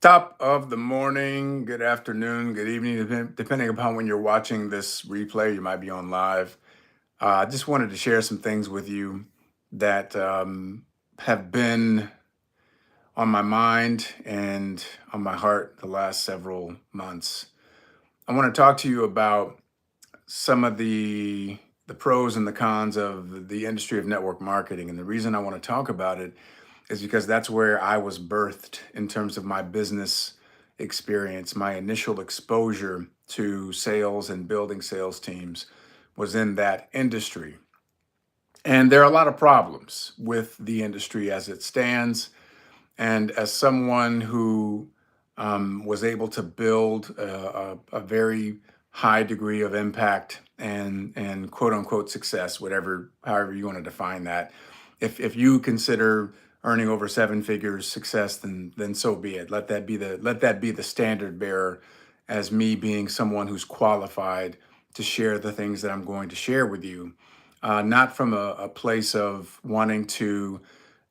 Top of the morning, good afternoon, good evening, depending upon when you're watching this replay. You might be on live. I just wanted to share some things with you that have been on my mind and on my heart the last several months. I want to talk to you about some of the pros and the cons of the industry of network marketing. And the reason I want to talk about it is because that's where I was birthed in terms of my business experience. My initial exposure to sales and building sales teams was in that industry. And there are a lot of problems with the industry as it stands. And as someone who was able to build a very high degree of impact and quote unquote success, whatever, however you want to define that, if you consider earning over seven figures success, then so be it. Let that be the standard bearer as me being someone who's qualified to share the things that I'm going to share with you, not from a place of wanting to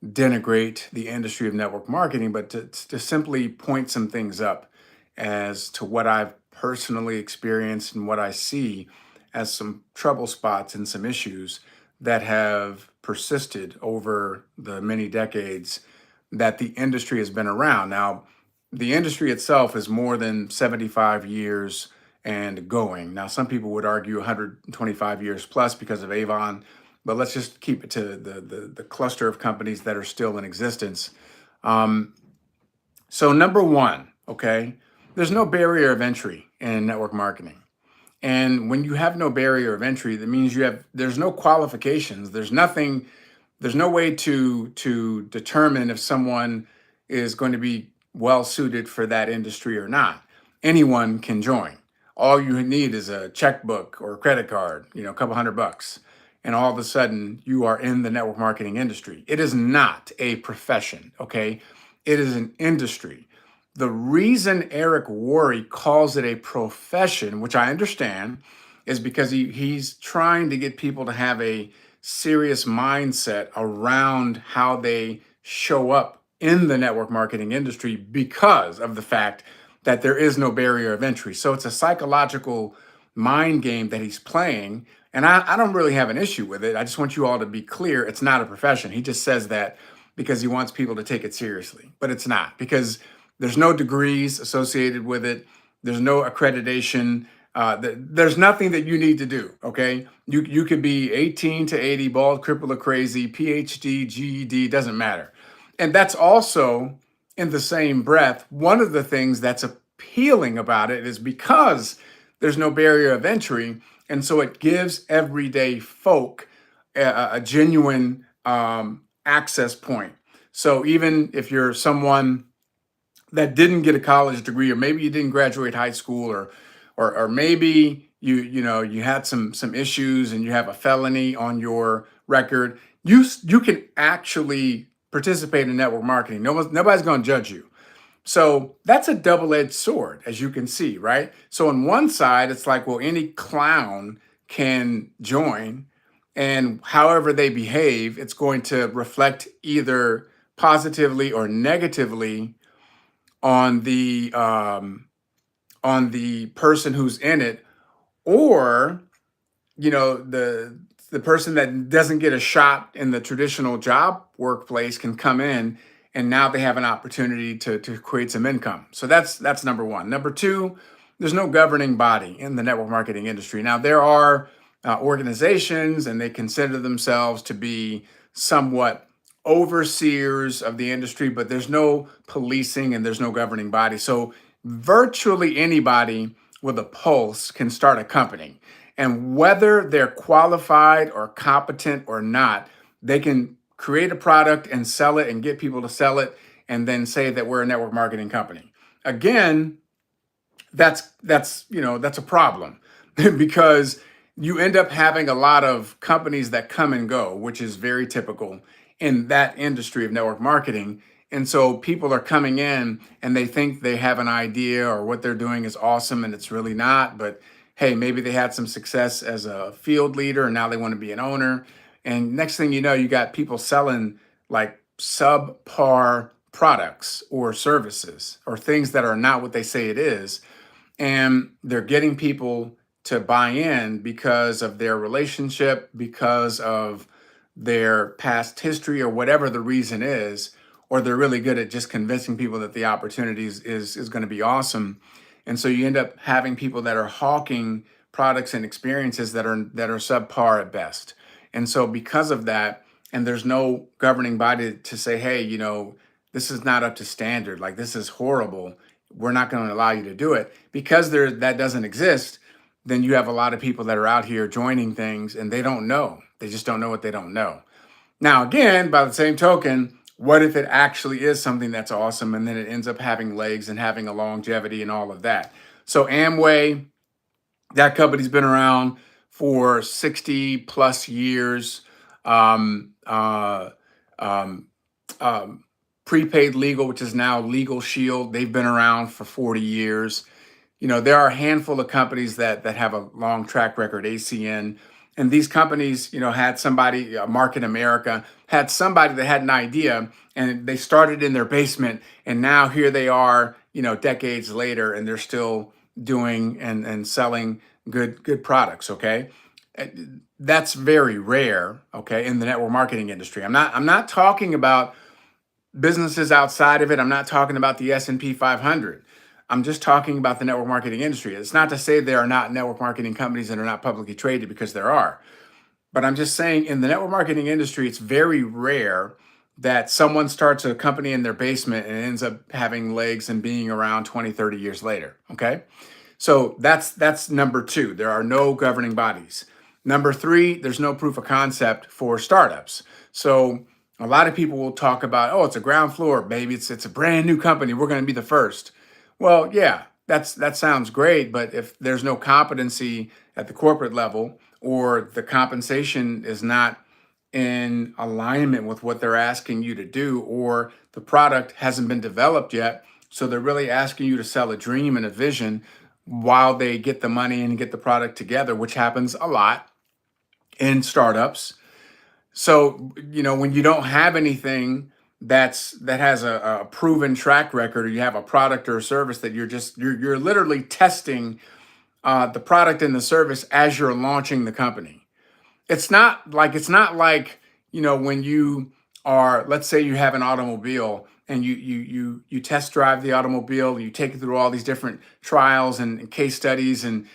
denigrate the industry of network marketing, but to simply point some things up as to what I've personally experienced and what I see as some trouble spots and some issues that have persisted over the many decades that the industry has been around. Now, the industry itself is more than 75 years and going. Now, some people would argue 125 years plus because of Avon, but let's just keep it to the cluster of companies that are still in existence. Um, so, number one, okay, there's no barrier of entry in network marketing. And when you have no barrier of entry, that means there's no qualifications. There's no way to determine if someone is going to be well suited for that industry or not. Anyone can join. All you need is a checkbook or a credit card, a couple $100, and all of a sudden you are in the network marketing industry. It is not a profession, okay? It is an industry. The reason Eric Worre calls it a profession, which I understand, is because he's trying to get people to have a serious mindset around how they show up in the network marketing industry because of the fact that there is no barrier of entry. So it's a psychological mind game that he's playing. And I don't really have an issue with it. I just want you all to be clear. It's not a profession. He just says that because he wants people to take it seriously, but it's not, because there's no degrees associated with it. There's no accreditation. There's nothing that you need to do. Okay, you could be 18 to 80, bald, crippled, or crazy, PhD, GED, doesn't matter. And that's also, in the same breath, one of the things that's appealing about it is because there's no barrier of entry, and so it gives everyday folk a genuine access point. So even if you're someone that didn't get a college degree, or maybe you didn't graduate high school, or maybe you had some issues and you have a felony on your record, you can actually participate in network marketing. Nobody's going to judge you. So that's a double-edged sword, as you can see, right? So on one side, it's like, well, any clown can join, and however they behave, it's going to reflect either positively or negatively on the person who's in it, or the person that doesn't get a shot in the traditional job workplace can come in, and now they have an opportunity to create some income. So that's number one. Number two, there's no governing body in the network marketing industry. Now, there are organizations, and they consider themselves to be somewhat overseers of the industry, but there's no policing and there's no governing body. So virtually anybody with a pulse can start a company. And whether they're qualified or competent or not, they can create a product and sell it and get people to sell it and then say that we're a network marketing company. Again, that's a problem because you end up having a lot of companies that come and go, which is very typical in that industry of network marketing. And so people are coming in and they think they have an idea or what they're doing is awesome, and it's really not. But hey, maybe they had some success as a field leader and now they want to be an owner. And next thing you know, you got people selling like subpar products or services or things that are not what they say it is, and they're getting people to buy in because of their relationship, because of their past history, or whatever the reason is, or they're really good at just convincing people that the opportunities is going to be awesome. And so you end up having people that are hawking products and experiences that are subpar at best. And so because of that, and there's no governing body to say, hey, this is not up to standard, like this is horrible, we're not going to allow you to do it, because that doesn't exist. Then you have a lot of people that are out here joining things and they don't know. They just don't know what they don't know. Now, again, by the same token, what if it actually is something that's awesome and then it ends up having legs and having a longevity and all of that? So Amway, that company's been around for 60 plus years. Um, uh, um, Prepaid Legal, which is now Legal Shield, they've been around for 40 years. There are a handful of companies that have a long track record, ACN. And these companies, had somebody, Market America, had somebody that had an idea and they started in their basement. And now here they are, decades later, and they're still doing and selling good products. Okay. That's very rare. Okay. In the network marketing industry. I'm not talking about businesses outside of it. I'm not talking about the S&P 500. I'm just talking about the network marketing industry. It's not to say there are not network marketing companies that are not publicly traded, because there are. But I'm just saying in the network marketing industry, it's very rare that someone starts a company in their basement and ends up having legs and being around 20, 30 years later. Okay. So that's number two. There are no governing bodies. Number three, there's no proof of concept for startups. So a lot of people will talk about, oh, it's a ground floor, baby. It's a brand new company. We're going to be the first. Well, yeah, that sounds great, but if there's no competency at the corporate level, or the compensation is not in alignment with what they're asking you to do, or the product hasn't been developed yet, so they're really asking you to sell a dream and a vision while they get the money and get the product together, which happens a lot in startups. So, when you don't have anything that has a proven track record, or you have a product or a service that you're literally testing the product and the service as you're launching the company. It's not like when you are, let's say you have an automobile and you test drive the automobile, you take it through all these different trials and case studies and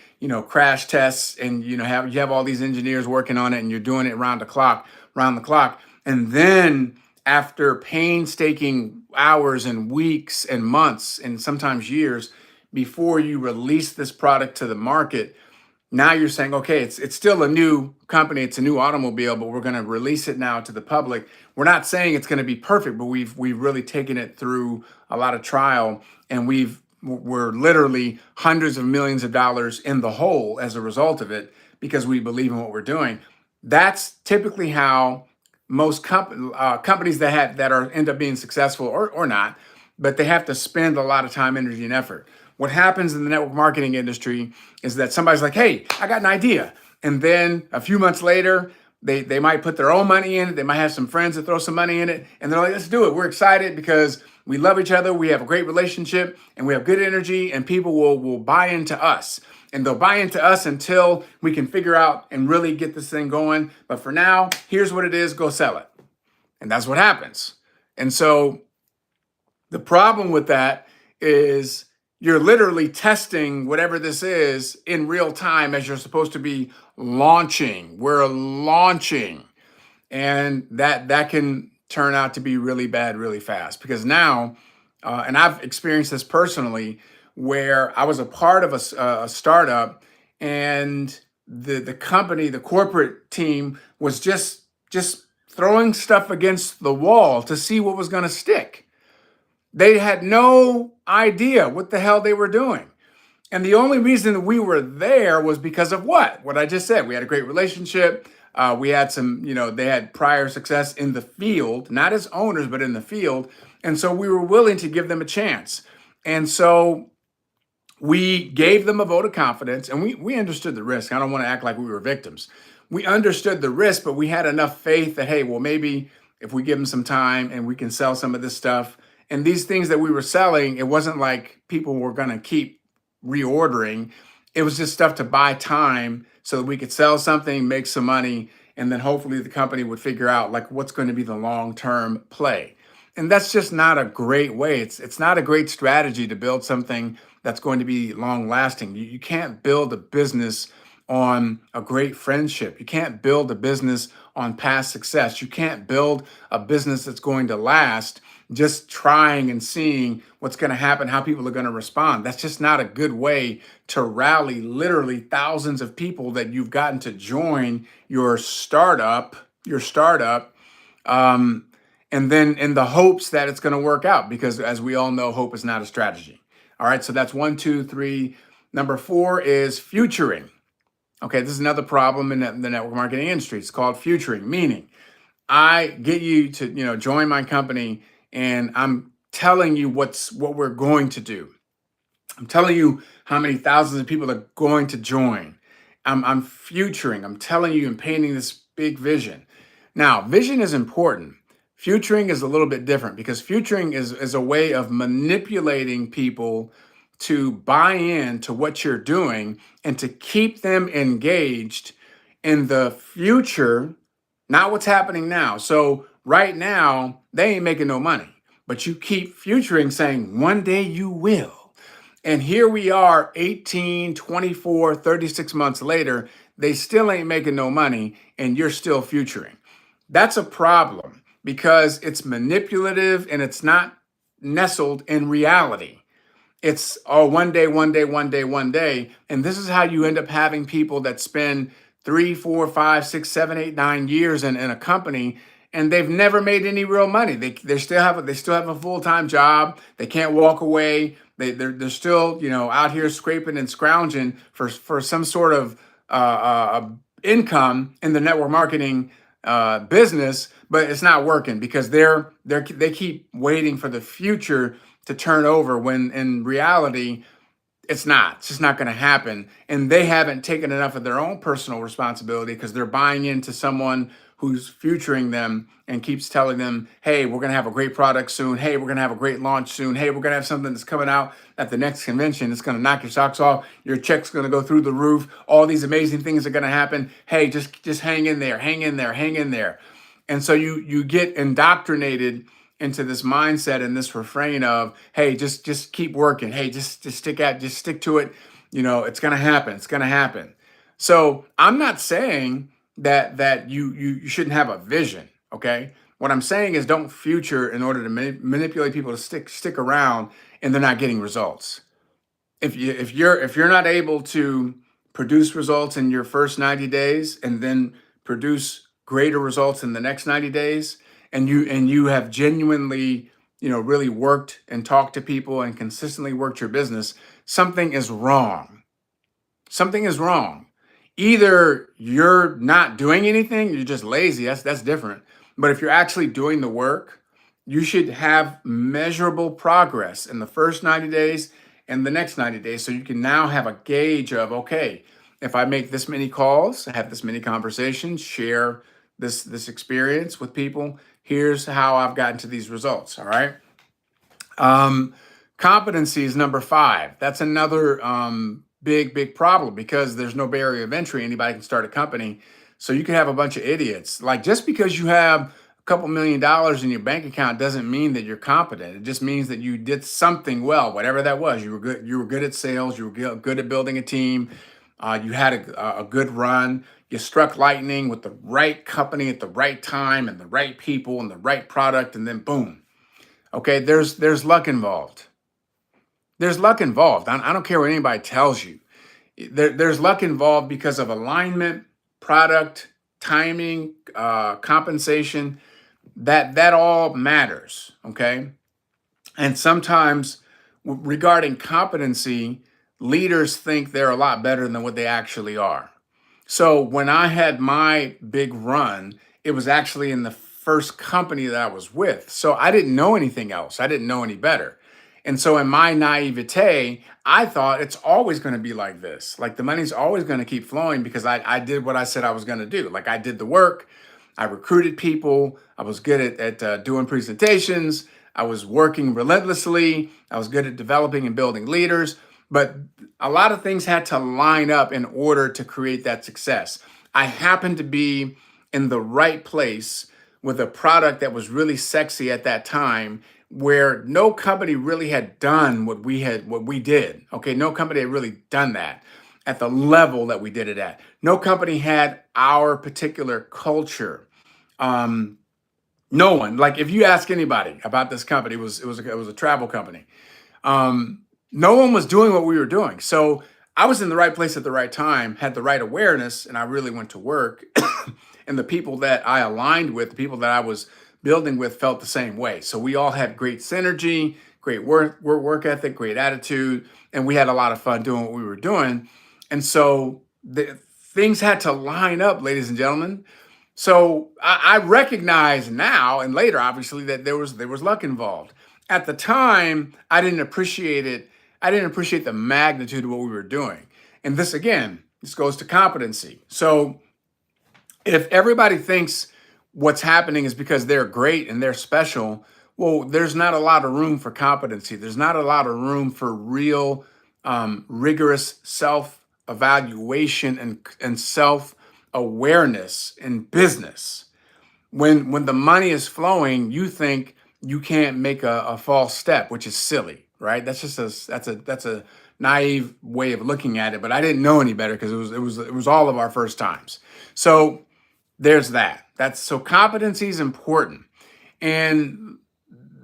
crash tests, and you have all these engineers working on it, and you're doing it round the clock, and then after painstaking hours and weeks and months and sometimes years before you release this product to the market, now you're saying, okay, it's still a new company, it's a new automobile, but we're going to release it now to the public. We're not saying it's going to be perfect, but we've really taken it through a lot of trial, and we're literally hundreds of millions of dollars in the hole as a result of it, because we believe in what we're doing. That's typically how most companies that end up being successful, or not, but they have to spend a lot of time, energy, and effort. What happens in the network marketing industry is that somebody's like, hey, I got an idea. And then a few months later, they might put their own money in it. They might have some friends that throw some money in it. And they're like, let's do it. We're excited because we love each other. We have a great relationship and we have good energy, and people will buy into us. And they'll buy into us until we can figure out and really get this thing going. But for now, here's what it is. Go sell it. And that's what happens. And so the problem with that is you're literally testing whatever this is in real time as you're supposed to be launching. We're launching. And that can turn out to be really bad really fast, because now, and I've experienced this personally, where I was a part of a startup, and the company, the corporate team, was just throwing stuff against the wall to see what was going to stick. They had no idea what the hell they were doing. And the only reason that we were there was because of what I just said. We had a great relationship. We had some, they had prior success in the field, not as owners, but in the field. And so we were willing to give them a chance. And so we gave them a vote of confidence, and we understood the risk. I don't want to act like we were victims. We understood the risk, but we had enough faith that, hey, well, maybe if we give them some time and we can sell some of this stuff And these things that we were selling, it wasn't like people were going to keep reordering. It was just stuff to buy time so that we could sell something, make some money, and then hopefully the company would figure out like what's going to be the long-term play. And that's just not a great way. It's not a great strategy to build something that's going to be long lasting. You can't build a business on a great friendship. You can't build a business on past success. You can't build a business that's going to last just trying and seeing what's going to happen, how people are going to respond. That's just not a good way to rally literally thousands of people that you've gotten to join your startup, um, and then in the hopes that it's going to work out, because as we all know, hope is not a strategy. All right, so that's 1, 2, 3. Number 4 is futuring. Okay, this is another problem in the network marketing industry. It's called futuring, meaning I get you to, join my company, and I'm telling you what we're going to do. I'm telling you how many thousands of people are going to join. I'm futuring. I'm telling you and painting this big vision. Now, vision is important. Futuring is a little bit different, because futuring is a way of manipulating people to buy in to what you're doing and to keep them engaged in the future, not what's happening now. So right now, they ain't making no money, but you keep futuring, saying one day you will. And here we are 18, 24, 36 months later, they still ain't making no money, and you're still futuring. That's a problem, because it's manipulative and it's not nestled in reality. It's, oh, one day, one day, one day, one day. And this is how you end up having people that spend 3, 4, 5, 6, 7, 8, 9 years in a company, and they've never made any real money. They still have a full-time job. They can't walk away. They're still, out here scraping and scrounging for some sort of income in the network marketing business, but it's not working, because they keep waiting for the future to turn over, when in reality it's just not going to happen. And they haven't taken enough of their own personal responsibility, because they're buying into someone who's futuring them and keeps telling them, hey, we're going to have a great product soon. Hey, we're going to have a great launch soon. Hey, we're going to have something that's coming out at the next convention. It's going to knock your socks off. Your check's going to go through the roof. All these amazing things are going to happen. Hey, just hang in there, hang in there, hang in there. And so you get indoctrinated into this mindset and this refrain of, hey, just keep working. Hey, just stick to it. It's gonna happen. It's gonna happen. So I'm not saying that you shouldn't have a vision. Okay. What I'm saying is, don't future in order to manipulate people to stick around and they're not getting results. If you're not able to produce results in your first 90 days, and then produce greater results in the next 90 days, and you have genuinely, really worked and talked to people and consistently worked your business, something is wrong. Something is wrong. Either you're not doing anything, you're just lazy. That's different. But if you're actually doing the work, you should have measurable progress in the first 90 days and the next 90 days. So you can now have a gauge of, okay, if I make this many calls, have this many conversations, share this experience with people, here's how I've gotten to these results. All right. Um, Competency is number 5. That's another big problem, because there's no barrier of entry. Anybody can start a company. So you can have a bunch of idiots. Like, just because you have a couple $1,000,000 in your bank account doesn't mean that you're competent. It just means that you did something well, whatever that was. You were good. You were good at sales. You were good at building a team. You had a good run. You struck lightning with the right company at the right time, and the right people and the right product, and then boom. Okay, there's luck involved. There's luck involved. I don't care what anybody tells you. There's luck involved because of alignment, product, timing, compensation. That all matters. Okay, and sometimes regarding competency, leaders think they're a lot better than what they actually are. So when I had my big run, it was actually in the first company that I was with. So I didn't know anything else. I didn't know any better. And so in my naivete, I thought it's always going to be like this. Like, the money's always going to keep flowing, because I did what I said I was going to do. Like, I did the work. I recruited people. I was good at doing presentations. I was working relentlessly. I was good at developing and building leaders, but a lot of things had to line up in order to create that success. I happened to be in the right place with a product that was really sexy at that time, where no company really had done what we did. Okay, no company had really done that at the level that we did it at. No company had our particular culture. Um, no one. Like, if you ask anybody about this company, it was a travel company. No one was doing what we were doing. So I was in the right place at the right time, had the right awareness, and I really went to work. And the people that I aligned with, the people that I was building with, felt the same way. So we all had great synergy, great work ethic, great attitude, and we had a lot of fun doing what we were doing. And so things had to line up, ladies and gentlemen. So I recognize now and later, obviously, that there was luck involved. At the time, I didn't appreciate it. I didn't appreciate the magnitude of what we were doing. And this again, this goes to competency. So if everybody thinks what's happening is because they're great and they're special, well, there's not a lot of room for competency. There's not a lot of room for real, rigorous self evaluation and self awareness in business. When the money is flowing, you think you can't make a false step, which is silly, right? That's a naive way of looking at it. But I didn't know any better because it was all of our first times. So there's that. That's so competency is important. And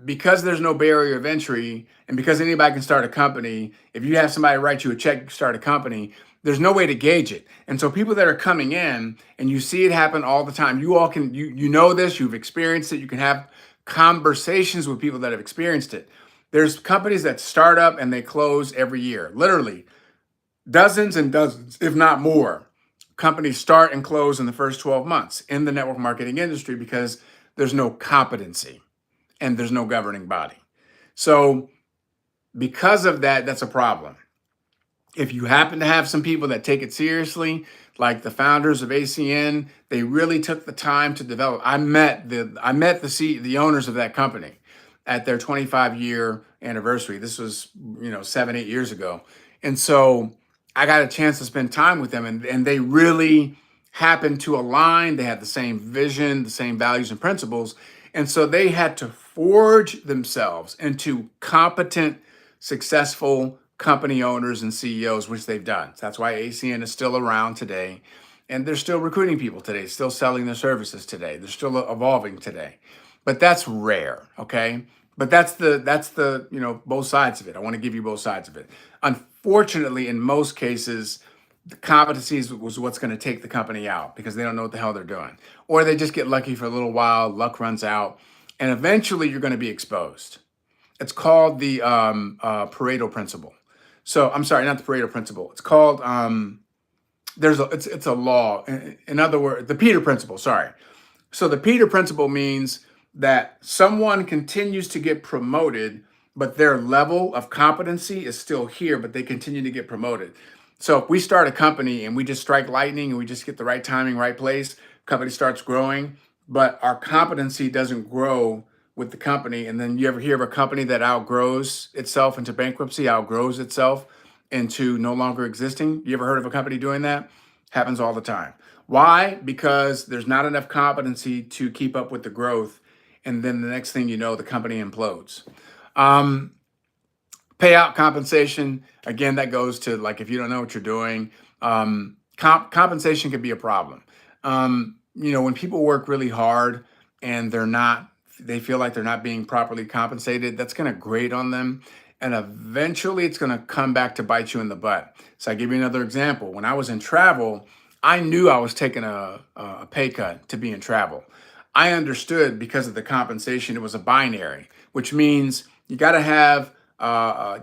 because there's no barrier of entry, and because anybody can start a company, if you have somebody write you a check to start a company, there's no way to gauge it. And so people that are coming in, and you see it happen all the time, you all can, you know this, you've experienced it, you can have conversations with people that have experienced it. There's companies that start up and they close every year, literally dozens and dozens, if not more. Companies start and close in the first 12 months in the network marketing industry because there's no competency and there's no governing body. So because of that, that's a problem. If you happen to have some people that take it seriously, like the founders of ACN, they really took the time to develop. I met the owners of that company at their 25-year anniversary. This was 7-8 years ago, and so I got a chance to spend time with them, and they really happened to align. They had the same vision, the same values and principles, and so they had to forge themselves into competent, successful company owners and CEOs, which they've done. So that's why ACN is still around today. And they're still recruiting people today, still selling their services today. They're still evolving today. But that's rare, okay? But that's the both sides of it. I want to give you both sides of it. Unfortunately, in most cases, the competencies was what's going to take the company out because they don't know what the hell they're doing. Or they just get lucky for a little while, luck runs out, and eventually you're going to be exposed. It's called the Pareto principle. So I'm sorry, not the Pareto principle. It's called it's a law. In other words, the Peter principle. Sorry. So the Peter principle means that someone continues to get promoted, but their level of competency is still here, but they continue to get promoted. So if we start a company and we just strike lightning and we just get the right timing, right place, company starts growing, but our competency doesn't grow with the company. And then you ever hear of a company that outgrows itself into bankruptcy, outgrows itself into no longer existing? You ever heard of a company doing that? Happens all the time. Why? Because there's not enough competency to keep up with the growth. And then the next thing you know, the company implodes. Um, Payout compensation, again, that goes to, like, if you don't know what you're doing, compensation can be a problem. When people work really hard and they feel like they're not being properly compensated, that's going to grate on them. And eventually it's going to come back to bite you in the butt. So I give you another example. When I was in travel, I knew I was taking a pay cut to be in travel. I understood because of the compensation, it was a binary, which means you got to have,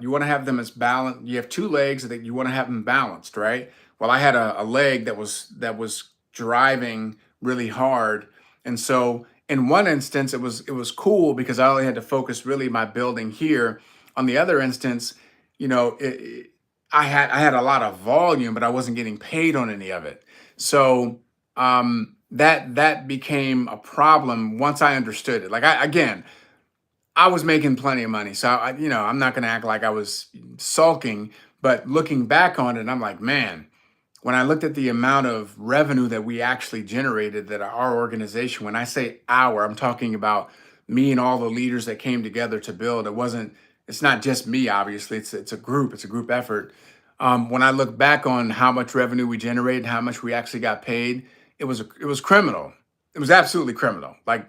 you want to have them as balanced. You have two legs that you want to have them balanced, right? Well, I had a leg that was driving really hard. And so in one instance, it was cool because I only had to focus really my building here. On the other instance, I had a lot of volume, but I wasn't getting paid on any of it. So that became a problem once I understood it. Like, again, I was making plenty of money. So I'm not going to act like I was sulking, but looking back on it, I'm like, man, when I looked at the amount of revenue that we actually generated, that our organization, when I say our, I'm talking about me and all the leaders that came together to build. It's not just me, obviously. It's a group effort. When I look back on how much revenue we generated, how much we actually got paid, it was criminal. It was absolutely criminal. Like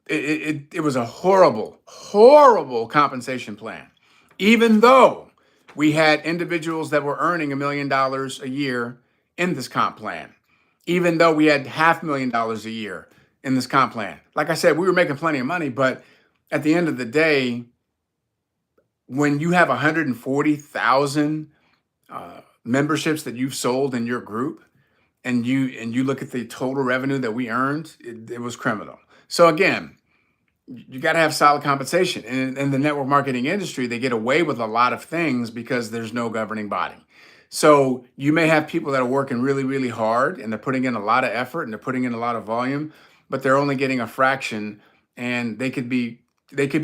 it was a horrible, horrible compensation plan. Even though we had individuals that were earning $1 million a year in this comp plan, even though we had $500,000 a year in this comp plan. Like I said, we were making plenty of money, but at the end of the day, when you have 140,000 memberships that you've sold in your group, and you look at the total revenue that we earned, it was criminal. So again, you got to have solid compensation. And in the network marketing industry, they get away with a lot of things because there's no governing body. So you may have people that are working really, really hard and they're putting in a lot of effort and they're putting in a lot of volume, but they're only getting a fraction, and they could be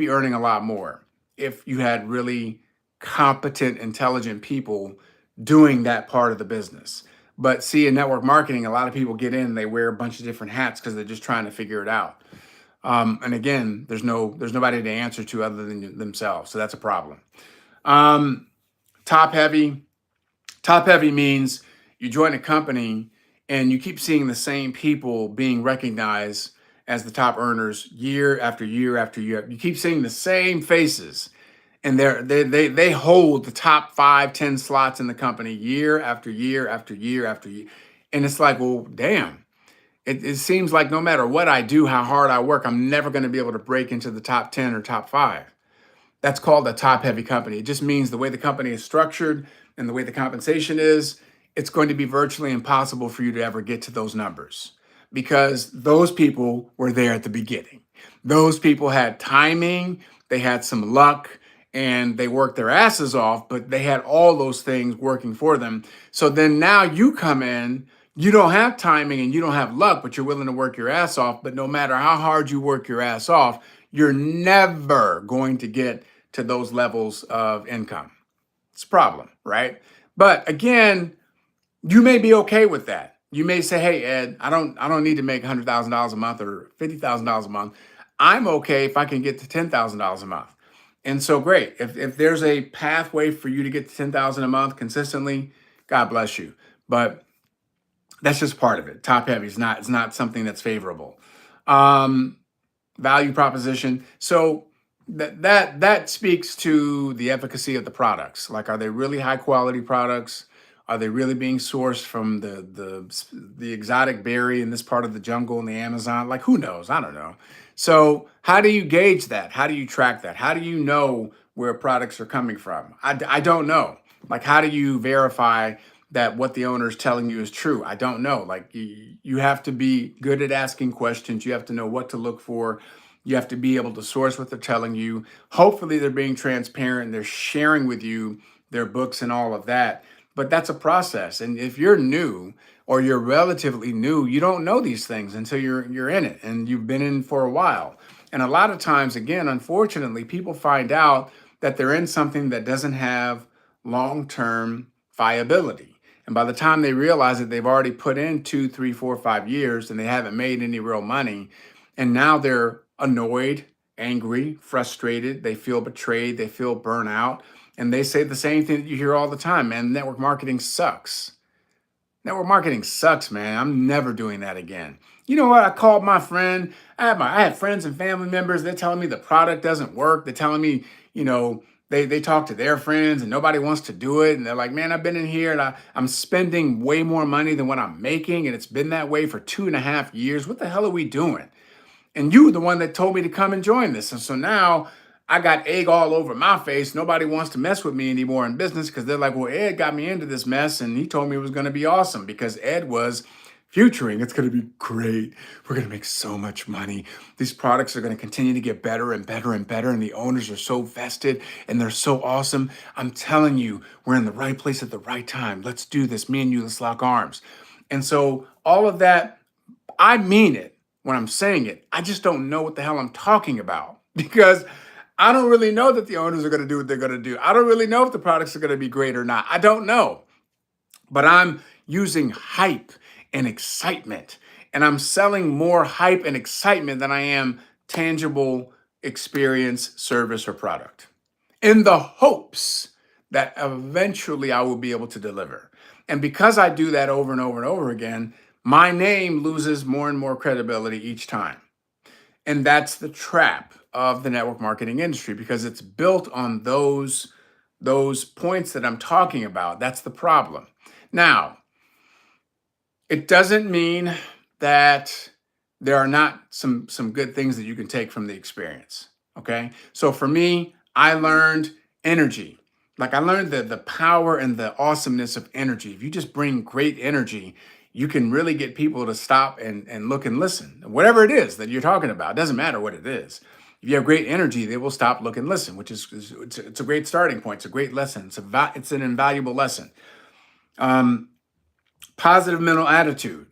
earning a lot more if you had really competent, intelligent people doing that part of the business. But see, in network marketing, a lot of people get in, they wear a bunch of different hats because they're just trying to figure it out. And again, there's nobody to answer to other than themselves. So that's a problem. Um, top heavy. Top heavy means you join a company and you keep seeing the same people being recognized as the top earners year after year after year. You keep seeing the same faces, and they hold the top 5, 10 slots in the company year after year after year after year. And it's like, well, damn. It seems like no matter what I do, how hard I work, I'm never going to be able to break into the top 10 or top 5. That's called a top heavy company. It just means the way the company is structured and the way the compensation is, it's going to be virtually impossible for you to ever get to those numbers because those people were there at the beginning. Those people had timing, they had some luck, and they worked their asses off, but they had all those things working for them. So then now you come in, you don't have timing and you don't have luck, but you're willing to work your ass off. But no matter how hard you work your ass off, you're never going to get to those levels of income. It's a problem, right? But again, you may be okay with that. You may say, "Hey, Ed, I don't need to make $100,000 a month or $50,000 a month. I'm okay if I can get to $10,000 a month." And so great. If there's a pathway for you to get to 10,000 a month consistently, God bless you. But that's just part of it. Top heavy is not, it's not something that's favorable. Um, Value proposition. So that speaks to the efficacy of the products. Like, are they really high quality products? Are they really being sourced from the exotic berry in this part of the jungle in the Amazon? Like, who knows? I don't know. So how do you gauge that? How do you track that? How do you know where products are coming from? I don't know. Like, how do you verify that what the owner is telling you is true? I don't know. Like, you have to be good at asking questions. You have to know what to look for. You have to be able to source what they're telling you. Hopefully, they're being transparent. They're sharing with you their books and all of that. But that's a process. And if you're new or you're relatively new, you don't know these things until you're in it and you've been in for a while. And a lot of times, again, unfortunately, people find out that they're in something that doesn't have long-term viability. And by the time they realize that they've already put in 2, 3, 4, 5 years and they haven't made any real money, and now they're annoyed, angry, frustrated, they feel betrayed, they feel burnout, and they say the same thing that you hear all the time, man, network marketing sucks. Network marketing sucks, man. I'm never doing that again. You know what? I called my friend. I had friends and family members. They're telling me the product doesn't work. They're telling me, they talk to their friends and nobody wants to do it. And they're like, man, I've been in here and I'm spending way more money than what I'm making. And it's been that way for 2.5 years. What the hell are we doing? And you were the one that told me to come and join this. And so now I got egg all over my face. Nobody wants to mess with me anymore in business because they're like, well, Ed got me into this mess and he told me it was going to be awesome because Ed was futuring. It's going to be great. We're going to make so much money. These products are going to continue to get better and better and better. And the owners are so vested and they're so awesome. I'm telling you, we're in the right place at the right time. Let's do this. Me and you, let's lock arms. And so all of that, I mean it when I'm saying it. I just don't know what the hell I'm talking about because I don't really know that the owners are going to do what they're going to do. I don't really know if the products are going to be great or not. I don't know. But I'm using hype and excitement, and I'm selling more hype and excitement than I am tangible experience, service, or product, in the hopes that eventually I will be able to deliver. And because I do that over and over and over again, my name loses more and more credibility each time. And that's the trap of the network marketing industry, because it's built on those points that I'm talking about. That's the problem. Now, it doesn't mean that there are not some good things that you can take from the experience. Okay? So for me, I learned energy. Like, I learned the power and the awesomeness of energy. If you just bring great energy, you can really get people to stop and look and listen. Whatever it is that you're talking about, it doesn't matter what it is. If you have great energy, they will stop, look, and listen, which it's a great starting point. It's a great lesson. It's an invaluable lesson. Um, Positive mental attitude,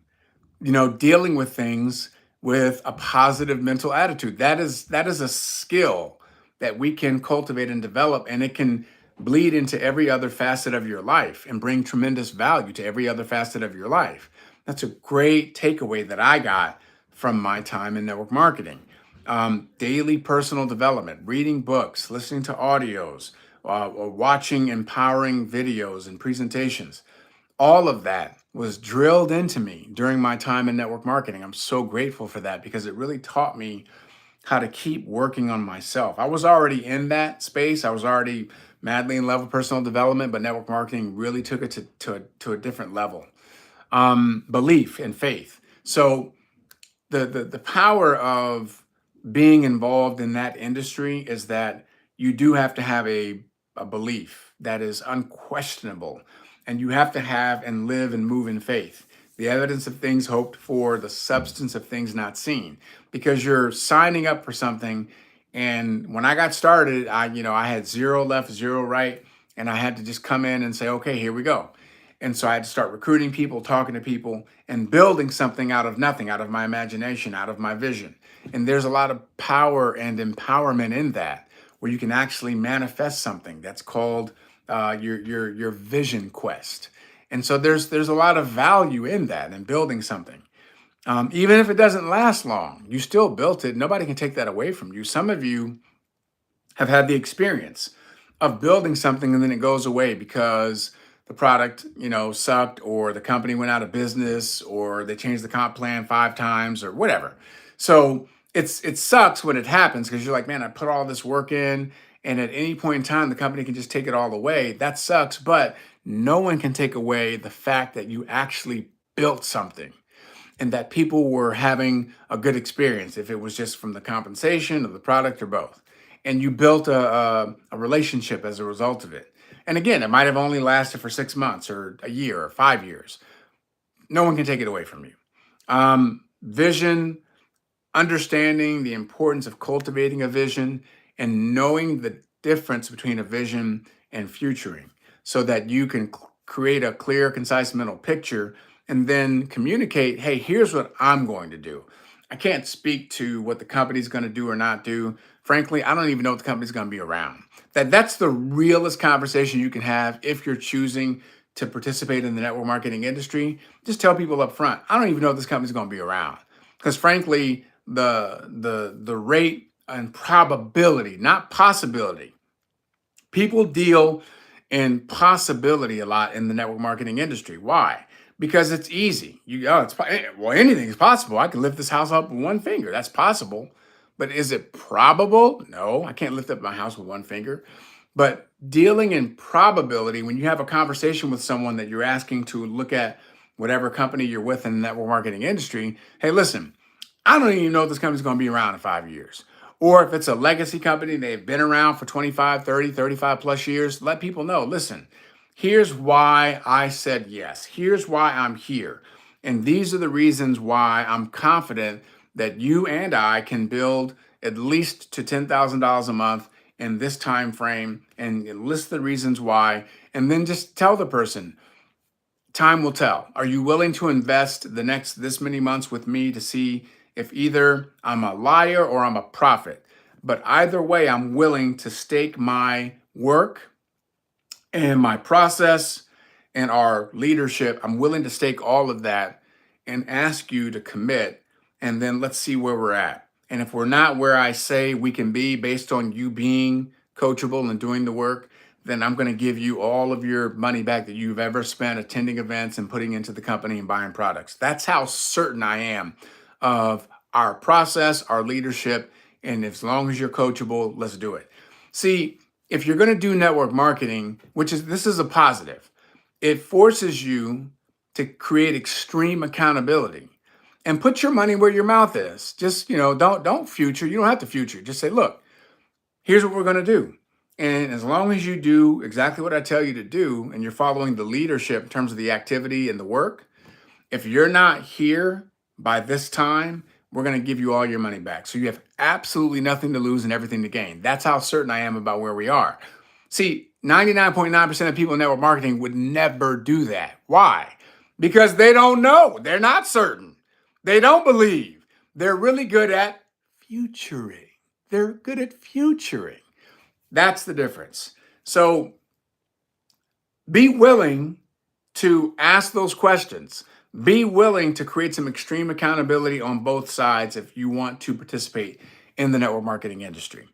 dealing with things with a positive mental attitude. That is a skill that we can cultivate and develop, and it can bleed into every other facet of your life and bring tremendous value to every other facet of your life. That's a great takeaway that I got from my time in network marketing. Daily personal development, reading books, listening to audios, or watching empowering videos and presentations. All of that was drilled into me during my time in network marketing. I'm so grateful for that, because it really taught me how to keep working on myself. I was already in that space. I was already madly in love with personal development, but network marketing really took it to a different level. Belief and faith. So the power of being involved in that industry is that you do have to have a belief that is unquestionable, and you have to have and live and move in faith. The evidence of things hoped for, the substance of things not seen, because you're signing up for something. And when I got started, I had zero left, zero right, and I had to just come in and say, okay, here we go. And so I had to start recruiting people, talking to people, and building something out of nothing, out of my imagination, out of my vision. And there's a lot of power and empowerment in that, where you can actually manifest something. That's called your vision quest. And so there's a lot of value in that, and building something. Even if it doesn't last long, you still built it. Nobody can take that away from you. Some of you have had the experience of building something and then it goes away because the product, sucked, or the company went out of business, or they changed the comp plan 5 times, or whatever. So it sucks when it happens, because you're like, man, I put all this work in, and at any point in time, the company can just take it all away. That sucks, but no one can take away the fact that you actually built something, and that people were having a good experience, if it was just from the compensation of the product or both. And you built a relationship as a result of it. And again, it might have only lasted for 6 months or a year or 5 years. No one can take it away from you. Vision, understanding the importance of cultivating a vision, and knowing the difference between a vision and futuring, so that you can create a clear, concise mental picture, and then communicate, hey, here's what I'm going to do. I can't speak to what the company's going to do or not do. Frankly, I don't even know if the company's going to be around. That's the realest conversation you can have if you're choosing to participate in the network marketing industry. Just tell people up front, I don't even know if this company's going to be around. Because frankly, the rate and probability, not possibility. People deal in possibility a lot in the network marketing industry. Why? Because it's easy. Well, anything is possible. I can lift this house up with one finger. That's possible. But is it probable? No, I can't lift up my house with one finger. But dealing in probability, when you have a conversation with someone that you're asking to look at whatever company you're with in the network marketing industry, hey, listen, I don't even know if this company's going to be around in 5 years. Or if it's a legacy company, they've been around for 25, 30, 35 plus years, let people know, listen, here's why I said yes. Here's why I'm here. And these are the reasons why I'm confident that you and I can build at least to $10,000 a month in this time frame, and list the reasons why. And then just tell the person, time will tell. Are you willing to invest the next this many months with me to see if either I'm a liar or I'm a prophet? But either way, I'm willing to stake my work and my process and our leadership. I'm willing to stake all of that and ask you to commit. And then let's see where we're at. And if we're not where I say we can be based on you being coachable and doing the work, then I'm going to give you all of your money back that you've ever spent attending events and putting into the company and buying products. That's how certain I am of our process, our leadership. And as long as you're coachable, let's do it. See, if you're going to do network marketing, this is a positive, it forces you to create extreme accountability and put your money where your mouth is. Just, don't future. You don't have to future. Just say, look, here's what we're going to do. And as long as you do exactly what I tell you to do and you're following the leadership in terms of the activity and the work, if you're not here by this time, we're going to give you all your money back. So you have absolutely nothing to lose and everything to gain. That's how certain I am about where we are. See, 99.9% of people in network marketing would never do that. Why? Because they don't know. They're not certain. They don't believe. They're really good at futuring. They're good at futuring. That's the difference. So be willing to ask those questions. Be willing to create some extreme accountability on both sides if you want to participate in the network marketing industry.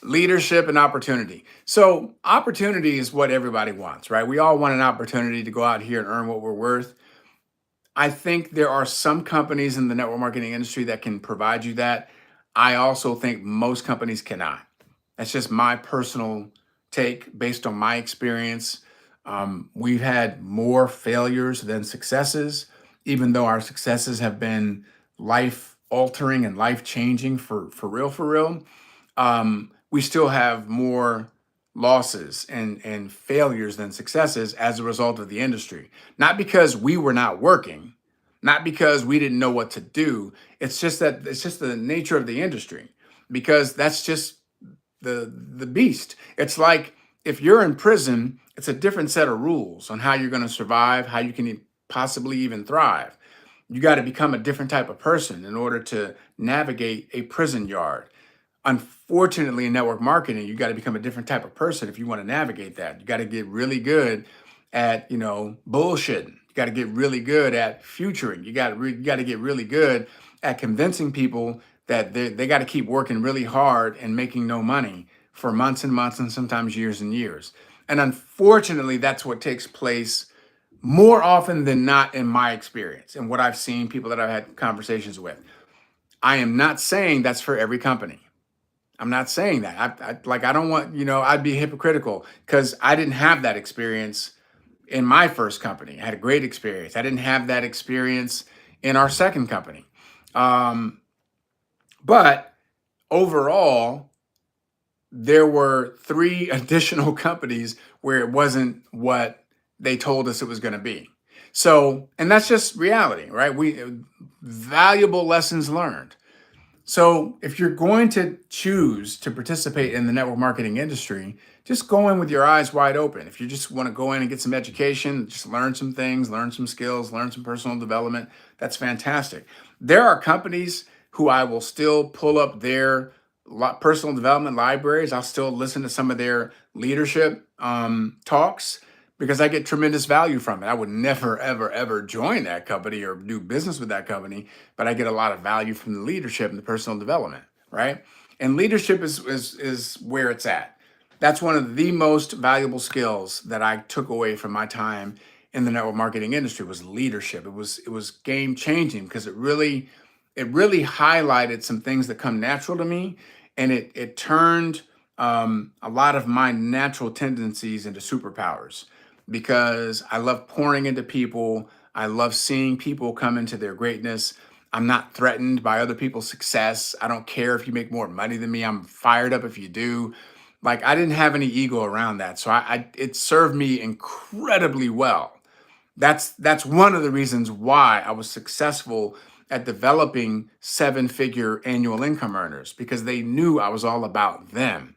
Leadership and opportunity. So opportunity is what everybody wants, right? We all want an opportunity to go out here and earn what we're worth. I think there are some companies in the network marketing industry that can provide you that. I also think most companies cannot. That's just my personal take based on my experience. We've had more failures than successes, even though our successes have been life altering and life changing for real, for real. We still have more losses and failures than successes as a result of the industry. Not because we were not working, not because we didn't know what to do. It's just the nature of the industry, because that's just the beast. It's like if you're in prison, it's a different set of rules on how you're going to survive, how you can possibly even thrive. You got to become a different type of person in order to navigate a prison yard. Unfortunately, in network marketing, you got to become a different type of person if you want to navigate that. You got to get really good at, bullshitting. You got to get really good at futuring. You got to get really good at convincing people that they got to keep working really hard and making no money for months and months and sometimes years and years. And unfortunately, that's what takes place more often than not in my experience and what I've seen, people that I've had conversations with. I am not saying that's for every company. I'm not saying that. I don't want, I'd be hypocritical because I didn't have that experience in my first company. I had a great experience. I didn't have that experience in our second company. But overall, there were 3 additional companies where it wasn't what they told us it was going to be. So, and that's just reality, right? Valuable lessons learned. So if you're going to choose to participate in the network marketing industry, just go in with your eyes wide open. If you just want to go in and get some education, just learn some things, learn some skills, learn some personal development, that's fantastic. There are companies who I will still pull up their personal development libraries. I'll still listen to some of their leadership talks because I get tremendous value from it. I would never, ever, ever join that company or do business with that company, but I get a lot of value from the leadership and the personal development, right? And leadership is where it's at. That's one of the most valuable skills that I took away from my time in the network marketing industry was leadership. It was game changing because it really highlighted some things that come natural to me, and it turned a lot of my natural tendencies into superpowers. Because I love pouring into people. I love seeing people come into their greatness. I'm not threatened by other people's success. I don't care if you make more money than me. I'm fired up if you do. Like I didn't have any ego around that. So it served me incredibly well. That's one of the reasons why I was successful at developing 7-figure annual income earners, because they knew I was all about them.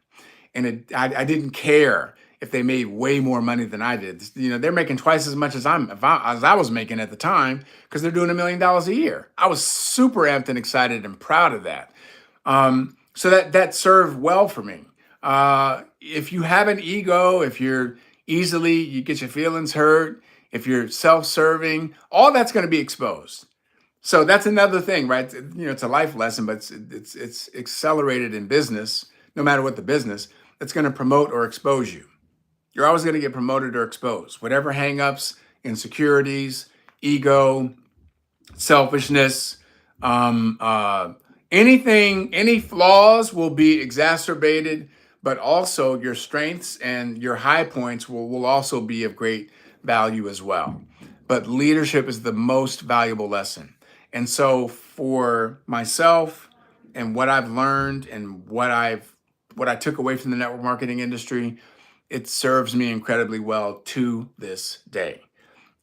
And I didn't care if they made way more money than I did. They're making twice as much as I was making at the time because they're doing $1 million a year. I was super amped and excited and proud of that. So that served well for me. If you have an ego, if you're easily, you get your feelings hurt, if you're self-serving, all that's going to be exposed. So that's another thing, right? It's a life lesson, but it's accelerated in business. No matter what the business, it's going to promote or expose you. You're always going to get promoted or exposed. Whatever hangups, insecurities, ego, selfishness, um, uh, anything, any flaws will be exacerbated, but also your strengths and your high points will also be of great value as well. But leadership is the most valuable lesson. And so for myself and what I've learned and what I took away from the network marketing industry, it serves me incredibly well to this day.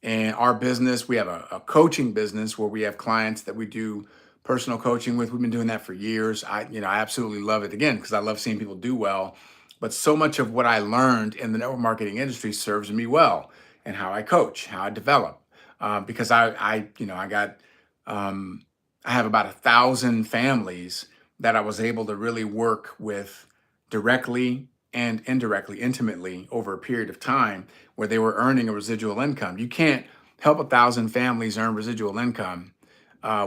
And our business, we have a coaching business where we have clients that we do personal coaching with. We've been doing that for years. I absolutely love it, again, because I love seeing people do well. But so much of what I learned in the network marketing industry serves me well, and how I coach, how I develop. Because um, I have about 1,000 families that I was able to really work with directly and indirectly, intimately over a period of time, where they were earning a residual income. You can't help 1,000 families earn residual income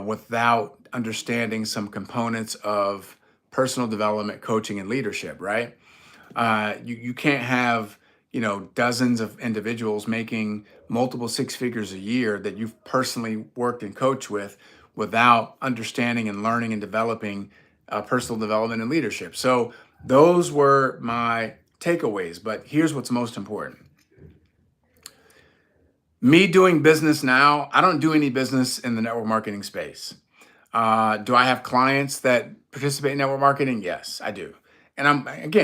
without understanding some components of personal development, coaching, and leadership, right? You can't have dozens of individuals making multiple six figures a year that you've personally worked and coached with without understanding and learning and developing personal development and leadership. So those were my takeaways. But here's what's most important: me doing business now, I don't do any business in the network marketing space. Do I have clients that participate in network marketing? Yes, I do. And I'm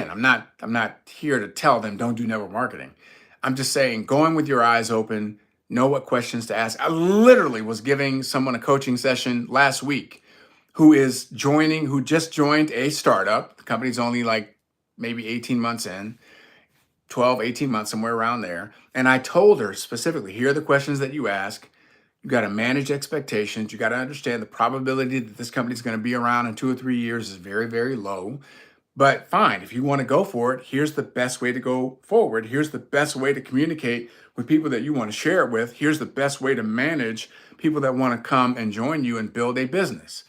not here to tell them don't do network marketing. I'm just saying, going with your eyes open, know what questions to ask. I literally was giving someone a coaching session last week who just joined a startup. The company's only like maybe 18 months in, 12, 18 months, somewhere around there. And I told her specifically, here are the questions that you ask. You got to manage expectations. You got to understand the probability that this company is going to be around in 2 or 3 years is very, very low. But fine, if you want to go for it, here's the best way to go forward. Here's the best way to communicate with people that you want to share it with. Here's the best way to manage people that want to come and join you and build a business,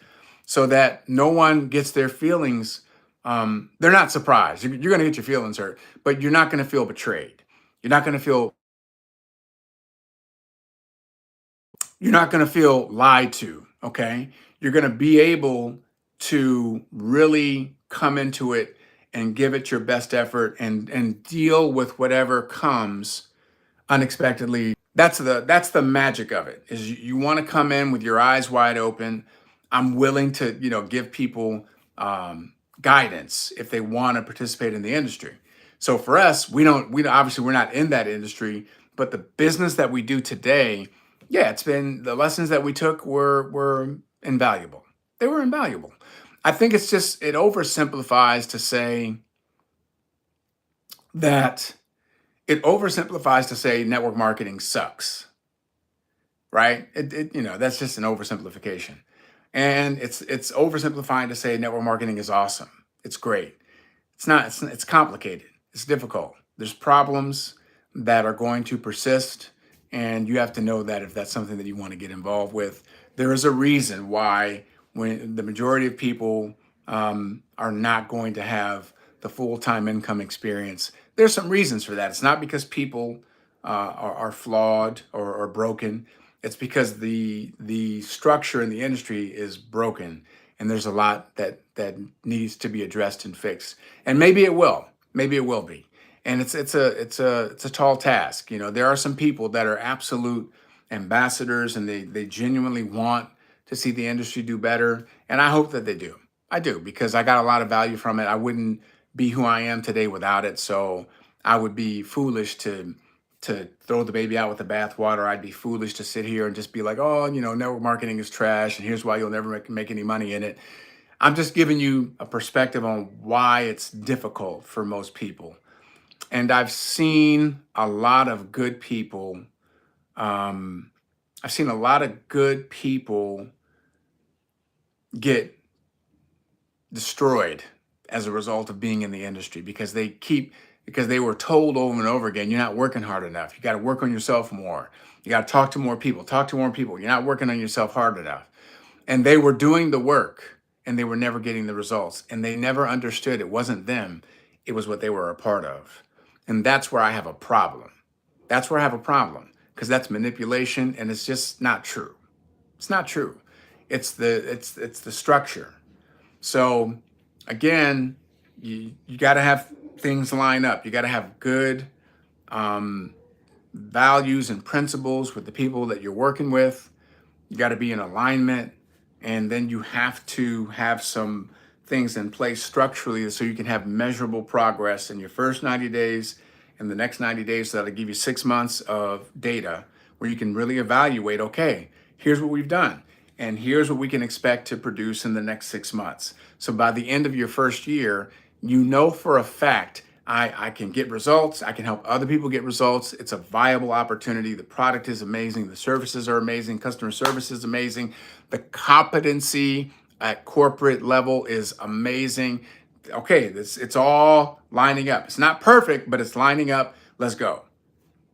so that no one gets their feelings. They're not surprised. You're going to get your feelings hurt, but you're not going to feel betrayed. You're not going to feel you're not going to feel lied to. Okay, you're going to be able to really come into it and give it your best effort, and deal with whatever comes unexpectedly. That's the magic of it, is you want to come in with your eyes wide open. I'm willing to give people guidance if they want to participate in the industry. So for us, we don't obviously, we're not in that industry, but the business that we do today, yeah, it's been, the lessons that we took were invaluable. They were invaluable. I think it oversimplifies to say that it oversimplifies to say network marketing sucks, right? That's just an oversimplification. And it's oversimplifying to say network marketing is awesome. It's great. It's not. It's complicated. It's difficult. There's problems that are going to persist, and you have to know that if that's something that you want to get involved with, there is a reason why, when the majority of people are not going to have the full-time income experience. There's some reasons for that. It's not because people are flawed or broken. It's because the structure in the industry is broken, and there's a lot that needs to be addressed and fixed. And maybe it will. Maybe it will be. And it's a tall task. There are some people that are absolute ambassadors, and they genuinely want to see the industry do better. And I hope that they do. I do, because I got a lot of value from it. I wouldn't be who I am today without it. So I would be foolish to throw the baby out with the bathwater. I'd be foolish to sit here and just be like, oh, network marketing is trash, and here's why you'll never make any money in it. I'm just giving you a perspective on why it's difficult for most people. And I've seen a lot of good people. Um, I've seen a lot of good people get destroyed as a result of being in the industry because they were told over and over again, you're not working hard enough. You got to work on yourself more. You got to talk to more people, talk to more people. You're not working on yourself hard enough. And they were doing the work and they were never getting the results. And they never understood it wasn't them, it was what they were a part of. And that's where I have a problem. That's where I have a problem because that's manipulation and it's just not true. It's not true. It's the structure. So again, you got to have things line up. You got to have good values and principles with the people that you're working with. You got to be in alignment. And then you have to have some things in place structurally so you can have measurable progress in your first 90 days and the next 90 days. So that'll give you 6 months of data where you can really evaluate, okay, here's what we've done. And here's what we can expect to produce in the next 6 months. So by the end of your first year, you know for a fact, I can get results. I can help other people get results. It's a viable opportunity. The product is amazing. The services are amazing. Customer service is amazing. The competency at corporate level is amazing. Okay, it's all lining up. It's not perfect, but it's lining up. Let's go.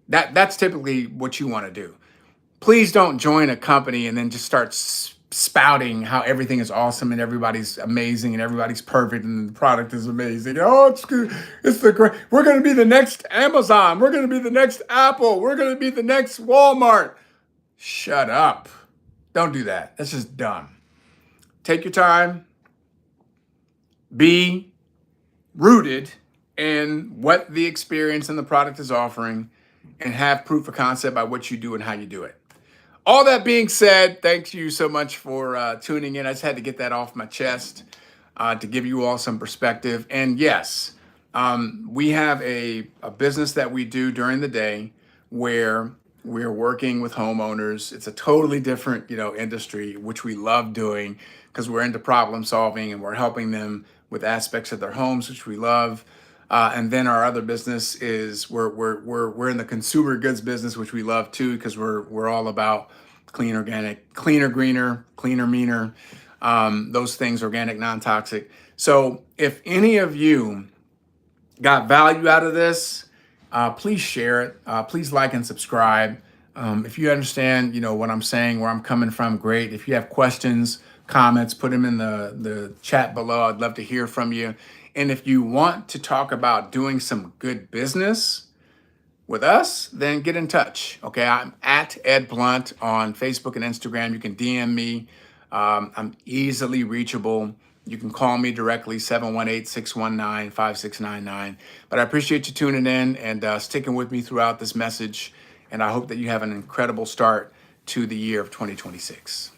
That's typically what you want to do. Please don't join a company and then just start spouting how everything is awesome and everybody's amazing and everybody's perfect and the product is amazing. Oh, it's good. It's the great. We're going to be the next Amazon. We're going to be the next Apple. We're going to be the next Walmart. Shut up. Don't do that. That's just dumb. Take your time. Be rooted in what the experience and the product is offering and have proof of concept by what you do and how you do it. All that being said, thank you so much for tuning in. I just had to get that off my chest to give you all some perspective. And yes, we have a business that we do during the day where we're working with homeowners. It's a totally different, industry, which we love doing because we're into problem solving and we're helping them with aspects of their homes, which we love. And then our other business is we're in the consumer goods business, which we love too, because we're all about clean, organic, cleaner, greener, cleaner, meaner, those things, organic, non-toxic. So if any of you got value out of this, please share it. Please like and subscribe. If you understand, what I'm saying, where I'm coming from, great. If you have questions, comments, put them in the chat below. I'd love to hear from you. And if you want to talk about doing some good business with us, then get in touch. Okay, I'm at Ed Blunt on Facebook and Instagram. You can DM me. I'm easily reachable. You can call me directly, 718-619-5699. But I appreciate you tuning in and sticking with me throughout this message. And I hope that you have an incredible start to the year of 2026.